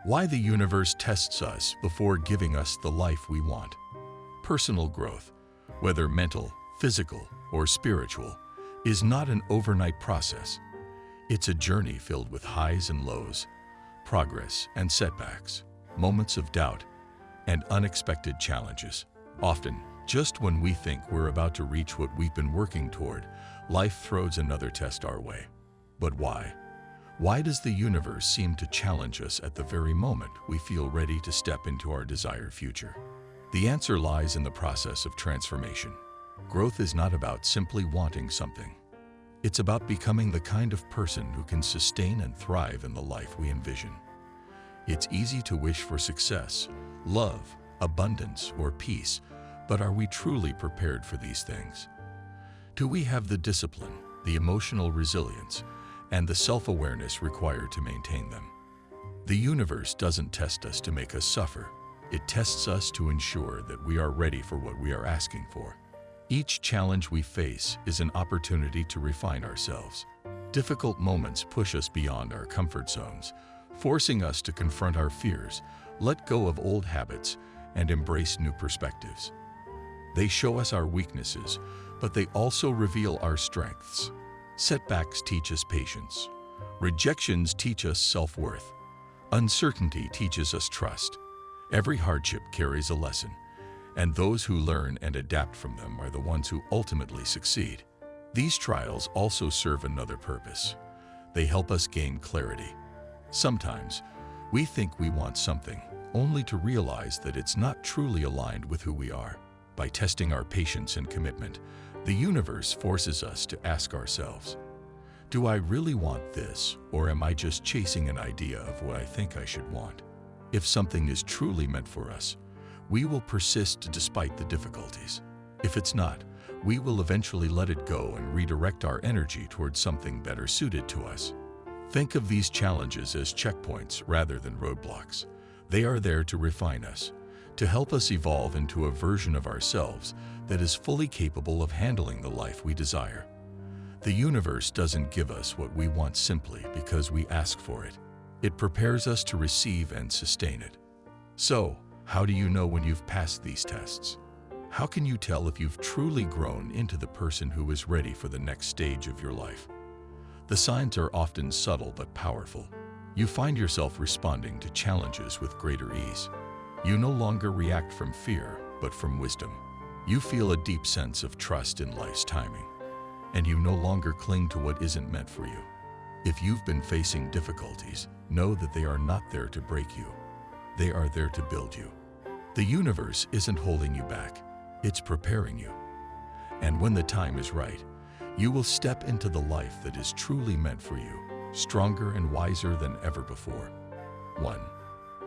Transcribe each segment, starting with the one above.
Why the universe tests us before giving us the life we want. Personal growth, whether mental, physical, or spiritual, is not an overnight process. It's a journey filled with highs and lows, progress and setbacks, moments of doubt, and unexpected challenges. Often, just when we think we're about to reach what we've been working toward, life throws another test our way. But why? Why does the universe seem to challenge us at the very moment we feel ready to step into our desired future? The answer lies in the process of transformation. Growth is not about simply wanting something. It's about becoming the kind of person who can sustain and thrive in the life we envision. It's easy to wish for success, love, abundance, or peace, but are we truly prepared for these things? Do we have the discipline, the emotional resilience, and the self-awareness required to maintain them? The universe doesn't test us to make us suffer. It tests us to ensure that we are ready for what we are asking for. Each challenge we face is an opportunity to refine ourselves. Difficult moments push us beyond our comfort zones, forcing us to confront our fears, let go of old habits, and embrace new perspectives. They show us our weaknesses, but they also reveal our strengths. Setbacks teach us patience. Rejections teach us self-worth. Uncertainty teaches us trust. Every hardship carries a lesson, and those who learn and adapt from them are the ones who ultimately succeed. These trials also serve another purpose. They help us gain clarity. Sometimes, we think we want something, only to realize that it's not truly aligned with who we are. By testing our patience and commitment, the universe forces us to ask ourselves, do I really want this, or am I just chasing an idea of what I think I should want? If something is truly meant for us, we will persist despite the difficulties. If it's not, we will eventually let it go and redirect our energy towards something better suited to us. Think of these challenges as checkpoints rather than roadblocks. They are there to refine us, to help us evolve into a version of ourselves that is fully capable of handling the life we desire. The universe doesn't give us what we want simply because we ask for it. It prepares us to receive and sustain it. So, how do you know when you've passed these tests? How can you tell if you've truly grown into the person who is ready for the next stage of your life? The signs are often subtle but powerful. You find yourself responding to challenges with greater ease. You no longer react from fear, but from wisdom. You feel a deep sense of trust in life's timing, and you no longer cling to what isn't meant for you. If you've been facing difficulties, know that they are not there to break you. They are there to build you. The universe isn't holding you back. It's preparing you. And when the time is right, you will step into the life that is truly meant for you, stronger and wiser than ever before. 1.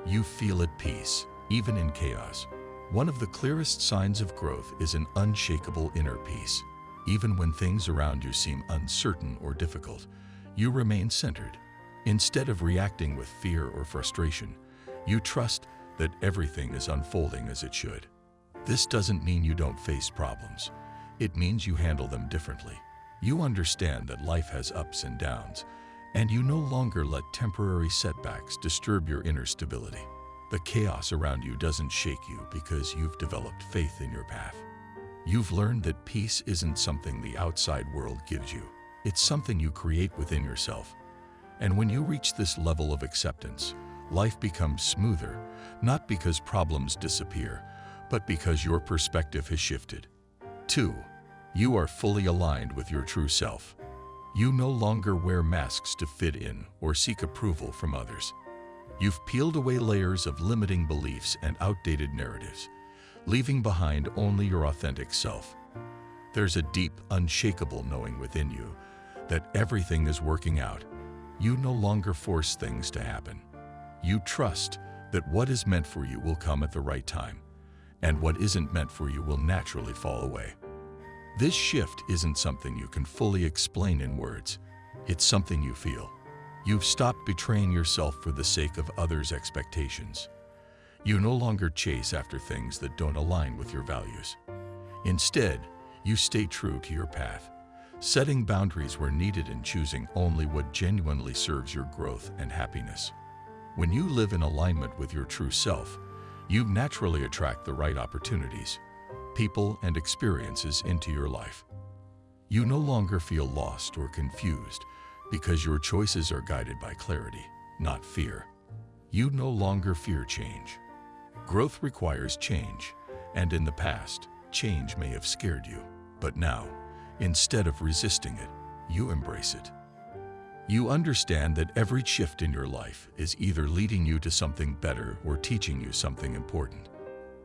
You feel at peace, even in chaos. One of the clearest signs of growth is an unshakable inner peace. Even when things around you seem uncertain or difficult, you remain centered. Instead of reacting with fear or frustration, you trust that everything is unfolding as it should. This doesn't mean you don't face problems. It means you handle them differently. You understand that life has ups and downs, and you no longer let temporary setbacks disturb your inner stability. The chaos around you doesn't shake you because you've developed faith in your path. You've learned that peace isn't something the outside world gives you. It's something you create within yourself. And when you reach this level of acceptance, life becomes smoother, not because problems disappear, but because your perspective has shifted. 2. You are fully aligned with your true self. You no longer wear masks to fit in or seek approval from others. You've peeled away layers of limiting beliefs and outdated narratives, leaving behind only your authentic self. There's a deep, unshakable knowing within you that everything is working out. You no longer force things to happen. You trust that what is meant for you will come at the right time, and what isn't meant for you will naturally fall away. This shift isn't something you can fully explain in words. It's something you feel. You've stopped betraying yourself for the sake of others' expectations. You no longer chase after things that don't align with your values. Instead, you stay true to your path, setting boundaries where needed and choosing only what genuinely serves your growth and happiness. When you live in alignment with your true self, you naturally attract the right opportunities, people, and experiences into your life. You no longer feel lost or confused because your choices are guided by clarity, not fear. You no longer fear change. Growth requires change, and in the past, change may have scared you. But now, instead of resisting it, you embrace it. You understand that every shift in your life is either leading you to something better or teaching you something important.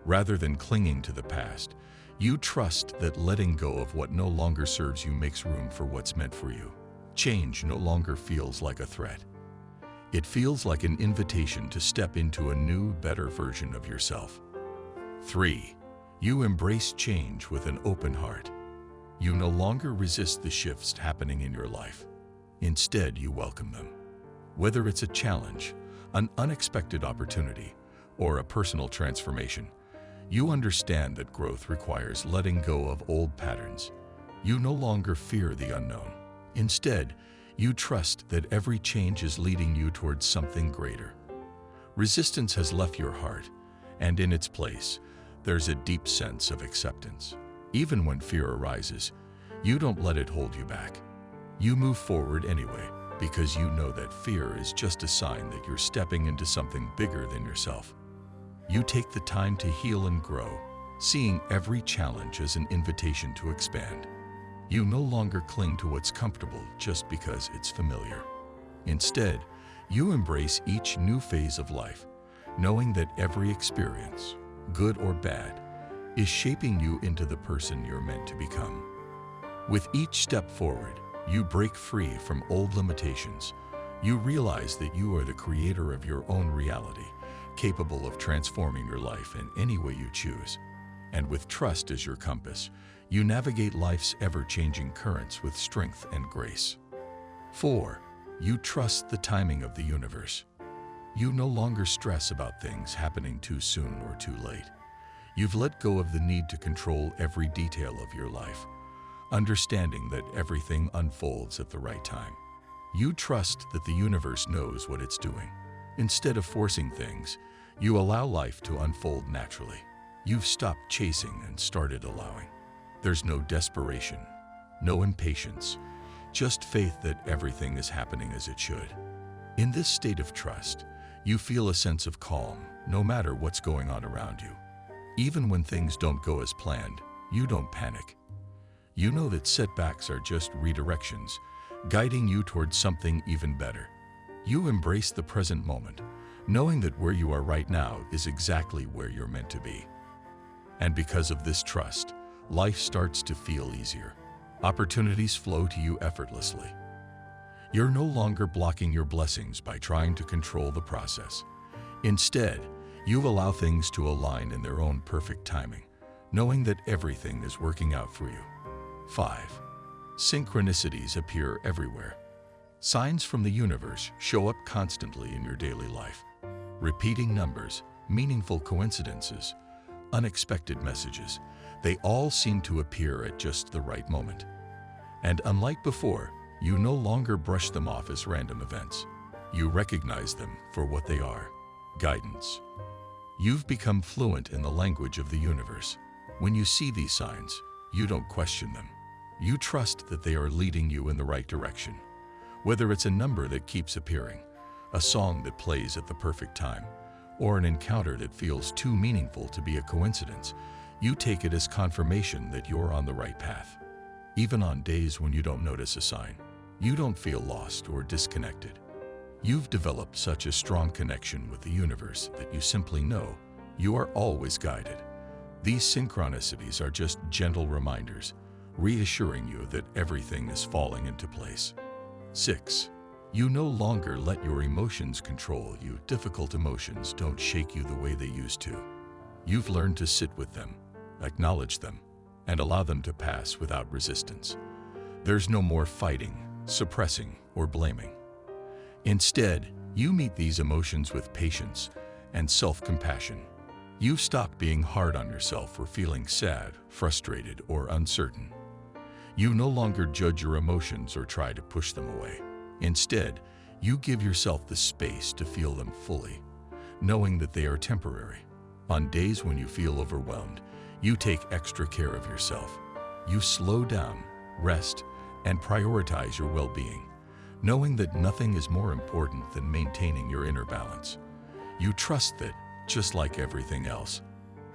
Rather than clinging to the past, you trust that letting go of what no longer serves you makes room for what's meant for you. Change no longer feels like a threat. It feels like an invitation to step into a new, better version of yourself. 3. You embrace change with an open heart. You no longer resist the shifts happening in your life. Instead, you welcome them. Whether it's a challenge, an unexpected opportunity, or a personal transformation, you understand that growth requires letting go of old patterns. You no longer fear the unknown. Instead, you trust that every change is leading you towards something greater. Resistance has left your heart, and in its place, there's a deep sense of acceptance. Even when fear arises, you don't let it hold you back. You move forward anyway, because you know that fear is just a sign that you're stepping into something bigger than yourself. You take the time to heal and grow, seeing every challenge as an invitation to expand. You no longer cling to what's comfortable just because it's familiar. Instead, you embrace each new phase of life, knowing that every experience, good or bad, is shaping you into the person you're meant to become. With each step forward, you break free from old limitations. You realize that you are the creator of your own reality, capable of transforming your life in any way you choose. And with trust as your compass, you navigate life's ever-changing currents with strength and grace. 4. You trust the timing of the universe. You no longer stress about things happening too soon or too late. You've let go of the need to control every detail of your life, understanding that everything unfolds at the right time. You trust that the universe knows what it's doing. Instead of forcing things, you allow life to unfold naturally. You've stopped chasing and started allowing. There's no desperation, no impatience, just faith that everything is happening as it should. In this state of trust, you feel a sense of calm, no matter what's going on around you. Even when things don't go as planned, you don't panic. You know that setbacks are just redirections, guiding you towards something even better. You embrace the present moment, knowing that where you are right now is exactly where you're meant to be. And because of this trust, life starts to feel easier. Opportunities flow to you effortlessly. You're no longer blocking your blessings by trying to control the process. Instead, you allow things to align in their own perfect timing, knowing that everything is working out for you. 5. Synchronicities appear everywhere. Signs from the universe show up constantly in your daily life. Repeating numbers, meaningful coincidences, unexpected messages, they all seem to appear at just the right moment. And unlike before, you no longer brush them off as random events. You recognize them for what they are: guidance. You've become fluent in the language of the universe. When you see these signs, you don't question them. You trust that they are leading you in the right direction. Whether it's a number that keeps appearing, a song that plays at the perfect time, or an encounter that feels too meaningful to be a coincidence, you take it as confirmation that you're on the right path. Even on days when you don't notice a sign, you don't feel lost or disconnected. You've developed such a strong connection with the universe that you simply know you are always guided. These synchronicities are just gentle reminders, reassuring you that everything is falling into place. 6. You no longer let your emotions control you. Difficult emotions don't shake you the way they used to. You've learned to sit with them, acknowledge them, and allow them to pass without resistance. There's no more fighting, suppressing, or blaming. Instead, you meet these emotions with patience and self-compassion. You've stopped being hard on yourself for feeling sad, frustrated, or uncertain. You no longer judge your emotions or try to push them away. Instead, You give yourself the space to feel them fully, knowing that they are temporary. On days when you feel overwhelmed, you take extra care of yourself. You slow down, rest, and prioritize your well-being, knowing that nothing is more important than maintaining your inner balance. You trust that, just like everything else,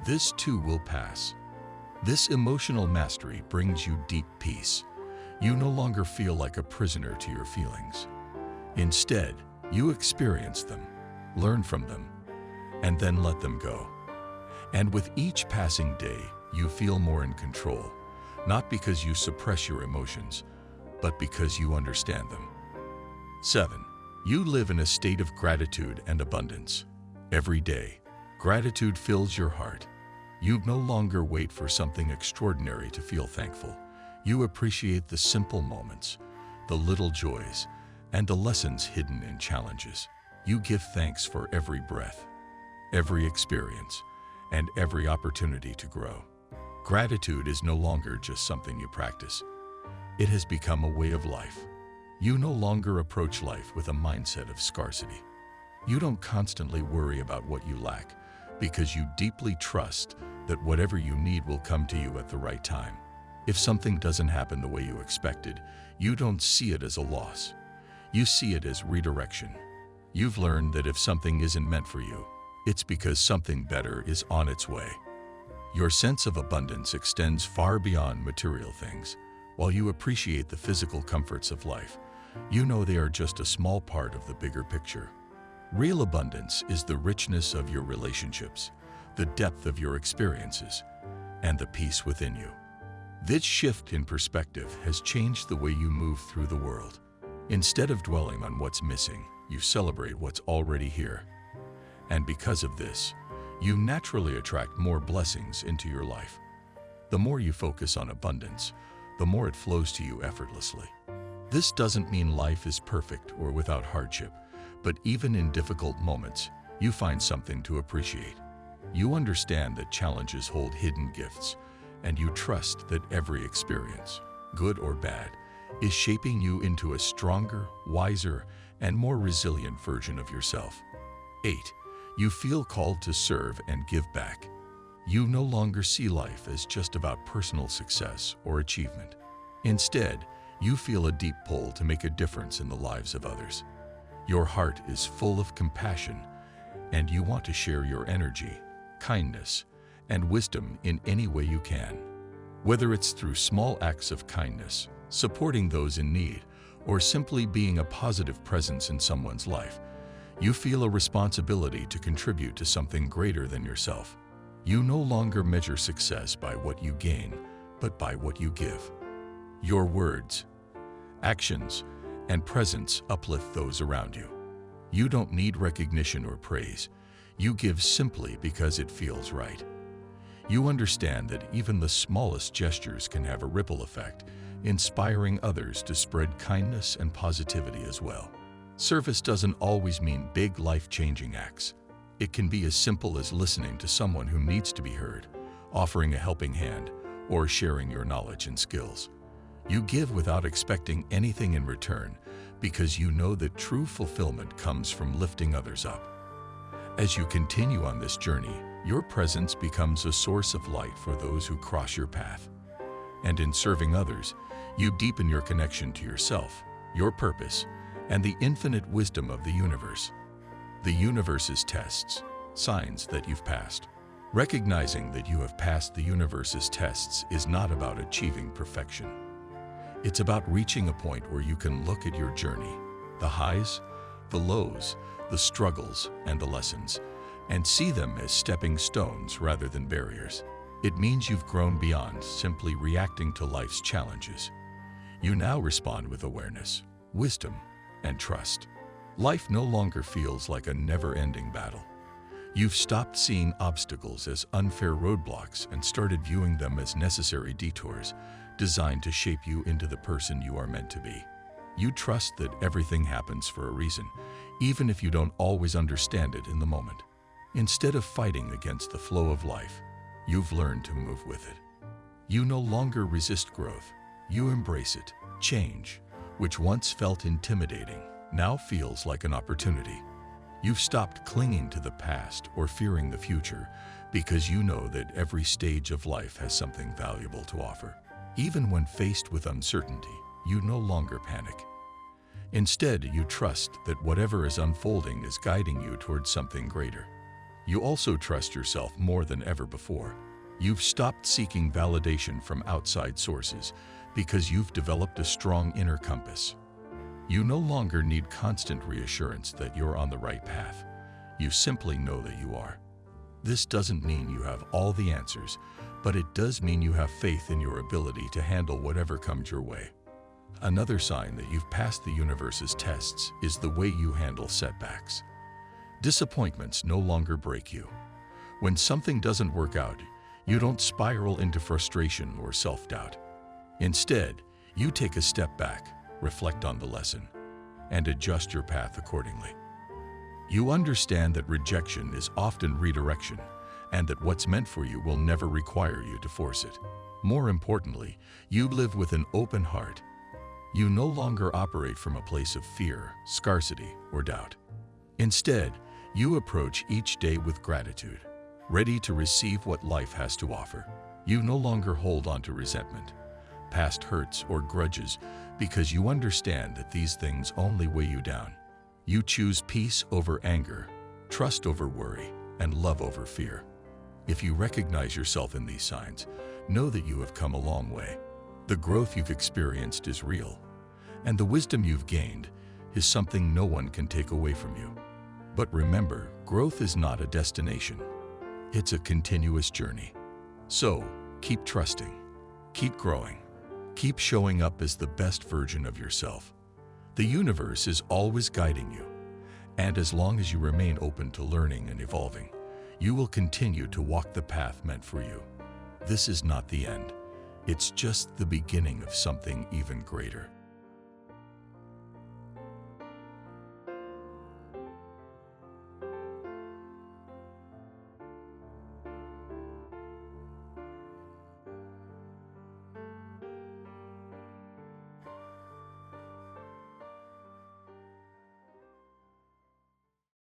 this too will pass. This emotional mastery brings you deep peace. You no longer feel like a prisoner to your feelings. Instead, you experience them, learn from them, and then let them go. And with each passing day, you feel more in control, not because you suppress your emotions, but because you understand them. 7. You live in a state of gratitude and abundance. Every day, gratitude fills your heart. You no longer wait for something extraordinary to feel thankful. You appreciate the simple moments, the little joys, and the lessons hidden in challenges. You give thanks for every breath, every experience, and every opportunity to grow. Gratitude is no longer just something you practice. It has become a way of life. You no longer approach life with a mindset of scarcity. You don't constantly worry about what you lack, because you deeply trust that whatever you need will come to you at the right time. If something doesn't happen the way you expected, you don't see it as a loss. You see it as redirection. You've learned that if something isn't meant for you, it's because something better is on its way. Your sense of abundance extends far beyond material things. While you appreciate the physical comforts of life, you know they are just a small part of the bigger picture. Real abundance is the richness of your relationships, the depth of your experiences, and the peace within you. This shift in perspective has changed the way you move through the world. Instead of dwelling on what's missing, you celebrate what's already here. And because of this, you naturally attract more blessings into your life. The more you focus on abundance, the more it flows to you effortlessly. This doesn't mean life is perfect or without hardship, but even in difficult moments, you find something to appreciate. You understand that challenges hold hidden gifts, and you trust that every experience, good or bad, is shaping you into a stronger, wiser, and more resilient version of yourself. 8. You feel called to serve and give back. You no longer see life as just about personal success or achievement. Instead, you feel a deep pull to make a difference in the lives of others. Your heart is full of compassion, and you want to share your energy, kindness, and wisdom in any way you can. Whether it's through small acts of kindness, supporting those in need, or simply being a positive presence in someone's life, you feel a responsibility to contribute to something greater than yourself. You no longer measure success by what you gain, but by what you give. Your words, actions, and presence uplift those around you. You don't need recognition or praise. You give simply because it feels right. You understand that even the smallest gestures can have a ripple effect, inspiring others to spread kindness and positivity as well. Service doesn't always mean big life-changing acts. It can be as simple as listening to someone who needs to be heard, offering a helping hand, or sharing your knowledge and skills. You give without expecting anything in return because you know that true fulfillment comes from lifting others up. As you continue on this journey, your presence becomes a source of light for those who cross your path. And in serving others, you deepen your connection to yourself, your purpose, and the infinite wisdom of the universe. The universe's tests, signs that you've passed. Recognizing that you have passed the universe's tests is not about achieving perfection. It's about reaching a point where you can look at your journey, the highs, the lows, the struggles, and the lessons, and see them as stepping stones rather than barriers. It means you've grown beyond simply reacting to life's challenges. You now respond with awareness, wisdom, and trust. Life no longer feels like a never-ending battle. You've stopped seeing obstacles as unfair roadblocks and started viewing them as necessary detours designed to shape you into the person you are meant to be. You trust that everything happens for a reason, even if you don't always understand it in the moment. Instead of fighting against the flow of life, you've learned to move with it. You no longer resist growth. You embrace it. Change, which once felt intimidating, now feels like an opportunity. You've stopped clinging to the past or fearing the future because you know that every stage of life has something valuable to offer. Even when faced with uncertainty, you no longer panic. Instead, you trust that whatever is unfolding is guiding you towards something greater. You also trust yourself more than ever before. You've stopped seeking validation from outside sources because you've developed a strong inner compass. You no longer need constant reassurance that you're on the right path. You simply know that you are. This doesn't mean you have all the answers, but it does mean you have faith in your ability to handle whatever comes your way. Another sign that you've passed the universe's tests is the way you handle setbacks. Disappointments no longer break you. When something doesn't work out, you don't spiral into frustration or self-doubt. Instead, you take a step back, reflect on the lesson, and adjust your path accordingly. You understand that rejection is often redirection, and that what's meant for you will never require you to force it. More importantly, you live with an open heart. You no longer operate from a place of fear, scarcity, or doubt. Instead, you approach each day with gratitude, ready to receive what life has to offer. You no longer hold on to resentment, past hurts, or grudges because you understand that these things only weigh you down. You choose peace over anger, trust over worry, and love over fear. If you recognize yourself in these signs, know that you have come a long way. The growth you've experienced is real, and the wisdom you've gained is something no one can take away from you. But remember, growth is not a destination. It's a continuous journey. So, keep trusting, keep growing, keep showing up as the best version of yourself. The universe is always guiding you, and as long as you remain open to learning and evolving, you will continue to walk the path meant for you. This is not the end. It's just the beginning of something even greater.